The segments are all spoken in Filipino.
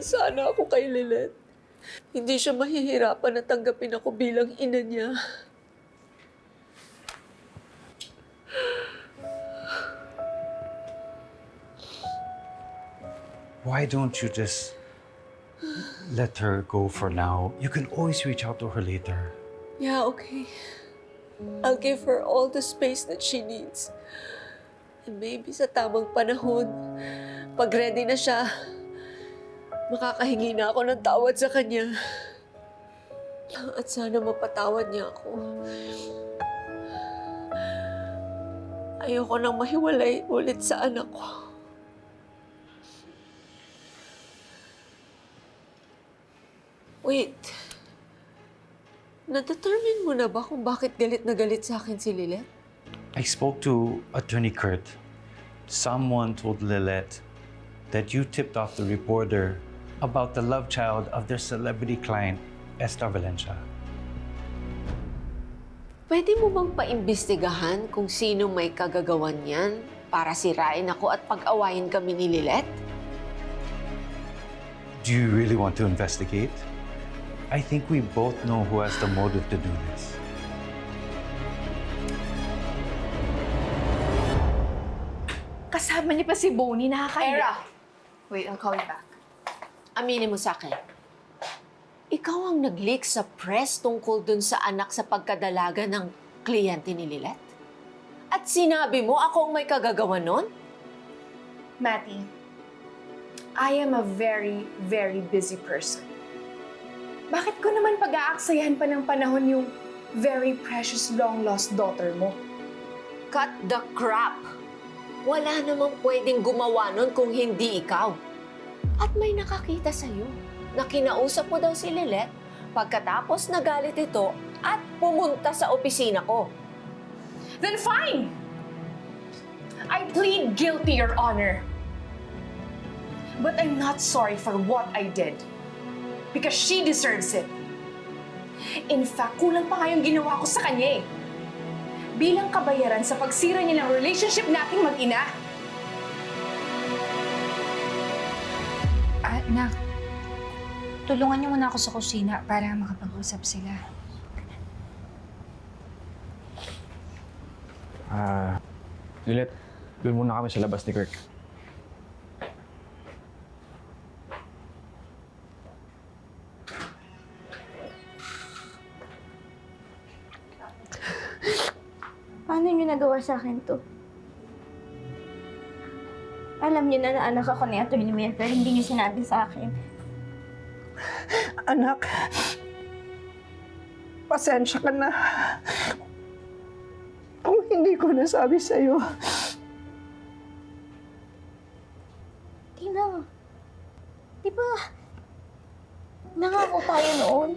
lang sana ako kay Lilet. Hindi siya mahihirapan na tanggapin ako bilang ina niya. Why don't you just let her go for now? You can always reach out to her later. Yeah, okay. I'll give her all the space that she needs. And maybe sa tamang panahon, pag ready na siya, makakahingi na ako ng tawad sa kanya. At sana mapatawad niya ako. Ayoko nang mahiwalay ulit sa anak ko. Wait. Na-determine mo na ba kung bakit galit na galit sa akin si Lilet? I spoke to Attorney Kurt. Someone told Lilette that you tipped off the reporter about the love child of their celebrity client, Esther Valencia. Pwede mo bang paimbestigahan kung sino may kagagawan niyan para sirain ako at pag-awayin kami ni Lilet? Do you really want to investigate? I think we both know who has the motive to do this. Kasama niya pa si Bonnie, nakakahiya. Era! Wait, I'll call you back. Aminin mo sa akin, ikaw ang nag-leak sa press tungkol dun sa anak sa pagkadalaga ng kliyente ni Lilet? At sinabi mo ako ang may kagagawa nun? Matty, I am a very, very busy person. Bakit ko naman pag-aaksayahan pa ng panahon yung very precious long-lost daughter mo? Cut the crap! Wala namang pwedeng gumawa nun kung hindi ikaw. At may nakakita sa'yo na kinausap mo daw si Lilet pagkatapos nagalit ito at pumunta sa opisina ko. Then fine! I plead guilty, Your Honor. But I'm not sorry for what I did. Because she deserves it. In fact, kulang pa nga yung ginawa ko sa kanya eh. Bilang kabayaran sa pagsira niya ng relationship nating mag-ina. Nak, tulungan niyo muna ako sa kusina para makapag-usap sila. Lilet, doon muna kami sa labas ni Kirk. Paano niyo nagawa sa akin to? Alam niyo na anak ako ni Atty. Mel, pero hindi niyo sinabi sa akin. Anak, pasensya ka na. Kung hindi ko nasabi sa'yo. Tina, di ba nangako tayo noon?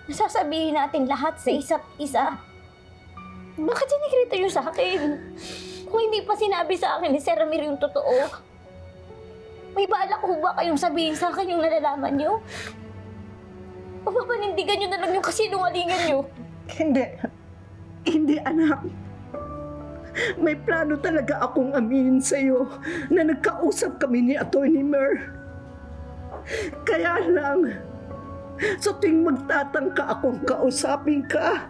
Nasasabihin natin lahat sa isa't isa. Bakit sinikrito niyo sa akin? Kung hindi pa sinabi sa akin ni Sir Ramir yung totoo, may balak ho ba kayong sabihin sa akin yung nalalaman niyo? O papanindigan niyo na lang yung kasinungalingan niyo? Hindi. Hindi, anak. May plano talaga akong aminin sa'yo na nagkausap kami ni Atty. Mer. Kaya lang, sa tuwing magtatangka akong kausapin ka,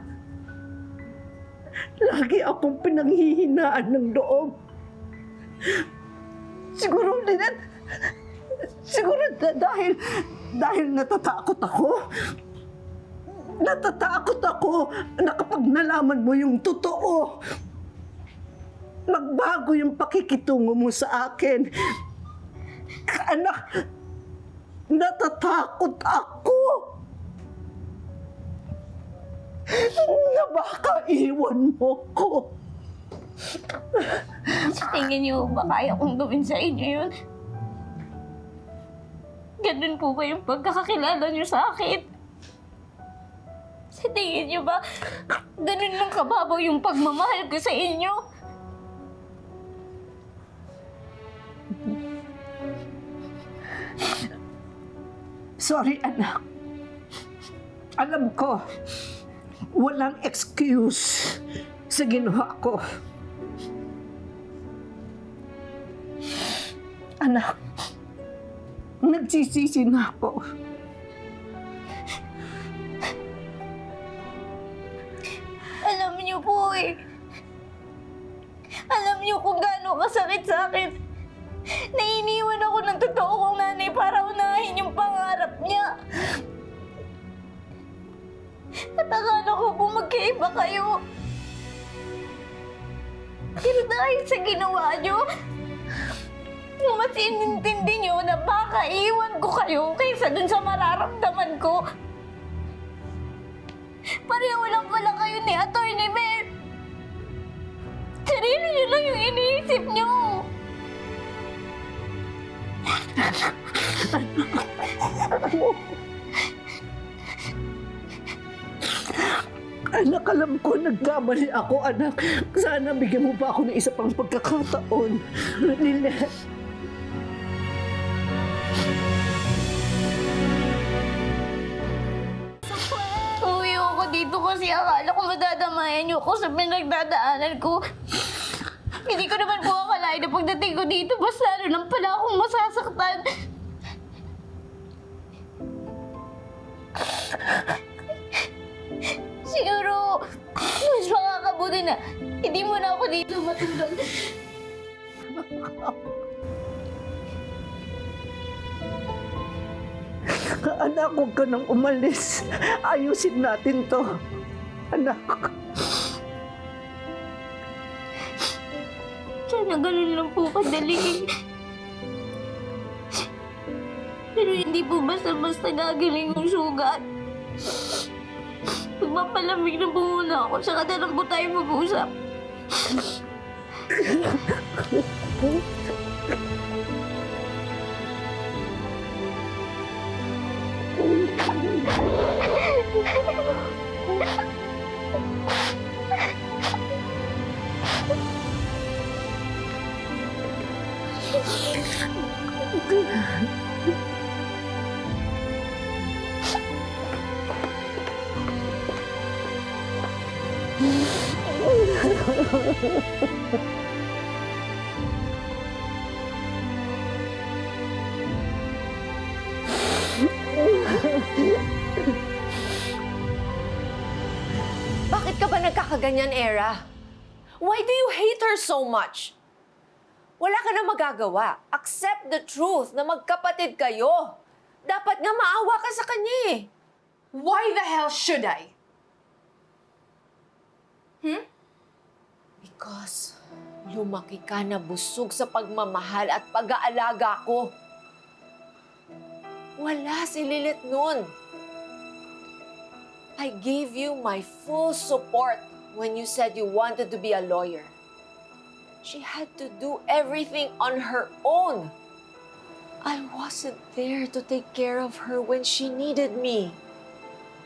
lagi akong pinanghihinaan ng loob. Siguro, Linet, dahil natatakot ako. Natatakot ako na kapag nalaman mo yung totoo, magbago yung pakikitungo mo sa akin. Anak, natatakot ako na baka iwan mo ko. Sa tingin niyo ba kaya kong gawin sa inyo yun? Ganun po ba yung pagkakakilala niyo sa akin? Sa tingin niyo ba, ganun lang kababaw yung pagmamahal ko sa inyo? Sorry, anak. Alam ko, walang excuse sa ginawa ko. Anak, Nagsisisi na ako. Alam niyo po eh. Alam niyo kung gaano kasakit sa akin. Nainiwan ako ng totoo kong nanay para unahin yung pangarap niya. At akala ko po magkaiba kayo. Pero dahil sa ginawa niyo, mas inintindi niyo na baka iwan ko kayo kaysa dun sa mararamdaman ko. Pareho lang pala kayo ni Atty. Mer. Sarili niyo lang yung iniisip niyo. Anak, alam ko, nagkamali ako, anak. Sana bigyan mo pa ako ng isa pang pagkakataon. Lilet. Uwi ako dito kasi akala ko madadamayan niyo ako sa pinagdadaanan ko. Hindi ko naman po akalain na pagdating ko dito, mas lalo lang pala akong masasaktan. Siguro, mas makakabuti na hindi mo na ako dito matulog. Anak, huwag ka nang umalis. Ayusin natin to. Anak. Sana ganun lang po kadali. Pero hindi po basta-basta gagaling yung sugat. Magpapalamig na po muna ako, saka na lang po tayo mag-usap. Bakit ka ba nagkakaganyan, Era? Why do you hate her so much? Wala ka na magagawa. Accept the truth na magkapatid kayo. Dapat nga maawa ka sa kanya eh. Why the hell should I? Because lumaki ka na busog sa pagmamahal at pag-aalaga ko. Wala si Lilith nun. I gave you my full support when you said you wanted to be a lawyer. She had to do everything on her own. I wasn't there to take care of her when she needed me.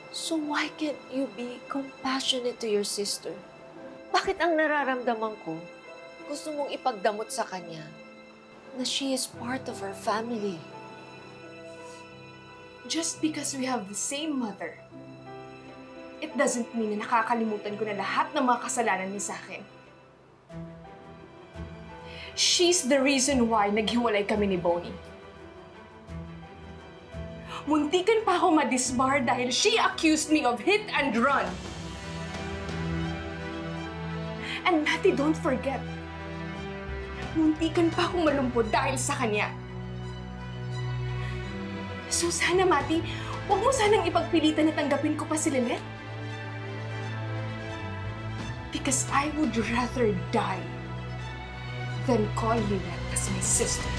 So why can't you be compassionate to your sister? Bakit ang nararamdaman ko, gusto mong ipagdamot sa kanya na she is part of our family? Just because we have the same mother, it doesn't mean na nakakalimutan ko na lahat ng mga kasalanan niya sa akin. She's the reason why naghiwalay kami ni Bonnie. Muntikan pa ako ma-disbar dahil she accused me of hit and run. And Mati, don't forget, muntikan pa akong malumpod dahil sa kanya. So sana, Mati, huwag mo sanang ipagpilitan na tanggapin ko pa si Lynette. Because I would rather die than call Lynette as my sister.